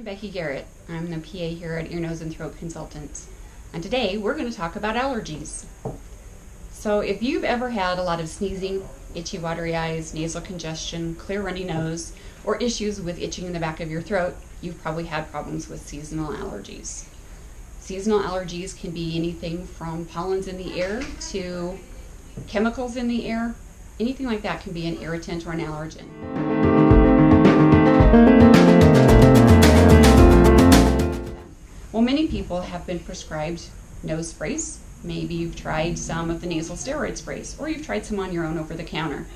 I'm Beki Garrett. I'm the PA here at Ear, Nose, and Throat Consultants. And today we're going to talk about allergies. So if you've ever had a lot of sneezing, itchy, watery eyes, nasal congestion, clear runny nose, or issues with itching in the back of your throat, you've probably had problems with seasonal allergies. Seasonal allergies can be anything from pollens in the air to chemicals in the air. Anything like that can be an irritant or an allergen. Well, many people have been prescribed nose sprays. Maybe you've tried some of the nasal steroid sprays, or you've tried some on your own over the counter.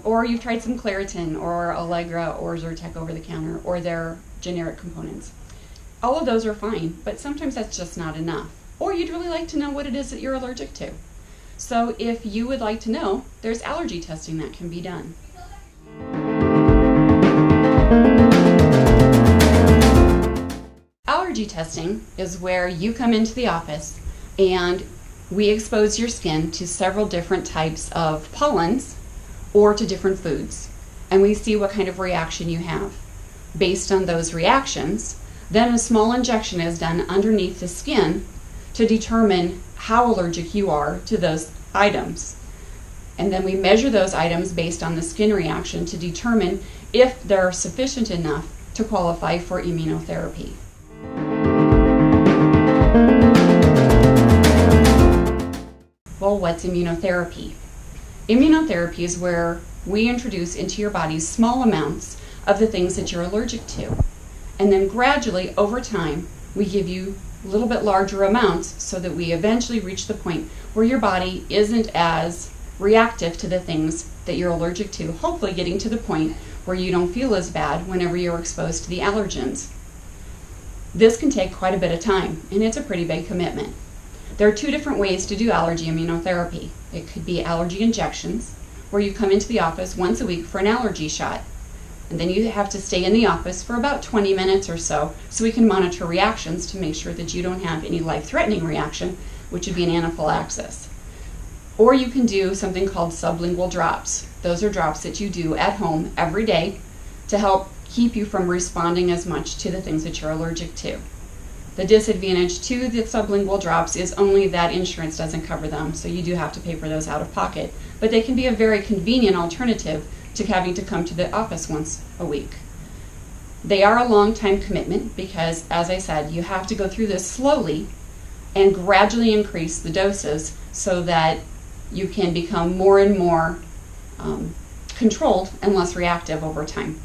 Or you've tried some Claritin or Allegra or Zyrtec over the counter, or their generic components. All of those are fine, but sometimes that's just not enough. Or you'd really like to know what it is that you're allergic to. So if you would like to know, there's allergy testing that can be done. Allergy testing is where you come into the office and we expose your skin to several different types of pollens or to different foods, and we see what kind of reaction you have. Based on those reactions, then a small injection is done underneath the skin to determine how allergic you are to those items. And then we measure those items based on the skin reaction to determine if they're sufficient enough to qualify for immunotherapy. Well, what's immunotherapy? Immunotherapy is where we introduce into your body small amounts of the things that you're allergic to. And then gradually, over time, we give you a little bit larger amounts so that we eventually reach the point where your body isn't as reactive to the things that you're allergic to, hopefully getting to the point where you don't feel as bad whenever you're exposed to the allergens. This can take quite a bit of time, and it's a pretty big commitment. There are two different ways to do allergy immunotherapy. It could be allergy injections, where you come into the office once a week for an allergy shot. And then you have to stay in the office for about 20 minutes or so we can monitor reactions to make sure that you don't have any life-threatening reaction, which would be an anaphylaxis. Or you can do something called sublingual drops. Those are drops that you do at home every day to help keep you from responding as much to the things that you're allergic to. The disadvantage to the sublingual drops is only that insurance doesn't cover them, so you do have to pay for those out of pocket. But they can be a very convenient alternative to having to come to the office once a week. They are a long time commitment because, as I said, you have to go through this slowly and gradually increase the doses so that you can become more and more controlled and less reactive over time.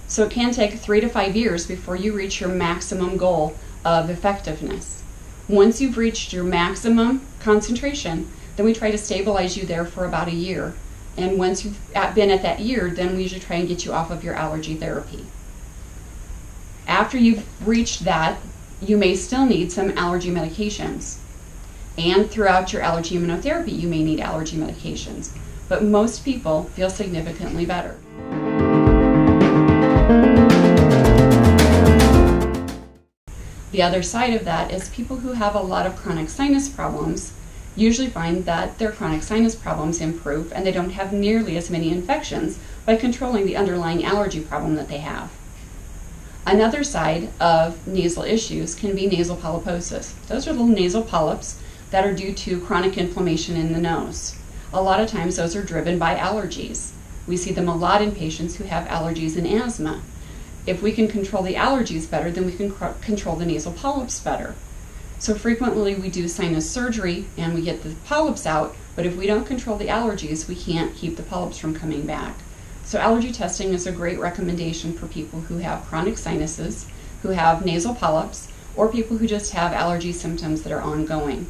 So it can take 3 to 5 years before you reach your maximum goal of effectiveness. Once you've reached your maximum concentration, then we try to stabilize you there for about a year. And once you've been at that year, then we usually try and get you off of your allergy therapy. After you've reached that, you may still need some allergy medications. And throughout your allergy immunotherapy, you may need allergy medications. But most people feel significantly better. The other side of that is people who have a lot of chronic sinus problems usually find that their chronic sinus problems improve and they don't have nearly as many infections by controlling the underlying allergy problem that they have. Another side of nasal issues can be nasal polyposis. Those are little nasal polyps that are due to chronic inflammation in the nose. A lot of times those are driven by allergies. We see them a lot in patients who have allergies and asthma. If we can control the allergies better, then we can control the nasal polyps better. So frequently we do sinus surgery and we get the polyps out, but if we don't control the allergies, we can't keep the polyps from coming back. So allergy testing is a great recommendation for people who have chronic sinuses, who have nasal polyps, or people who just have allergy symptoms that are ongoing.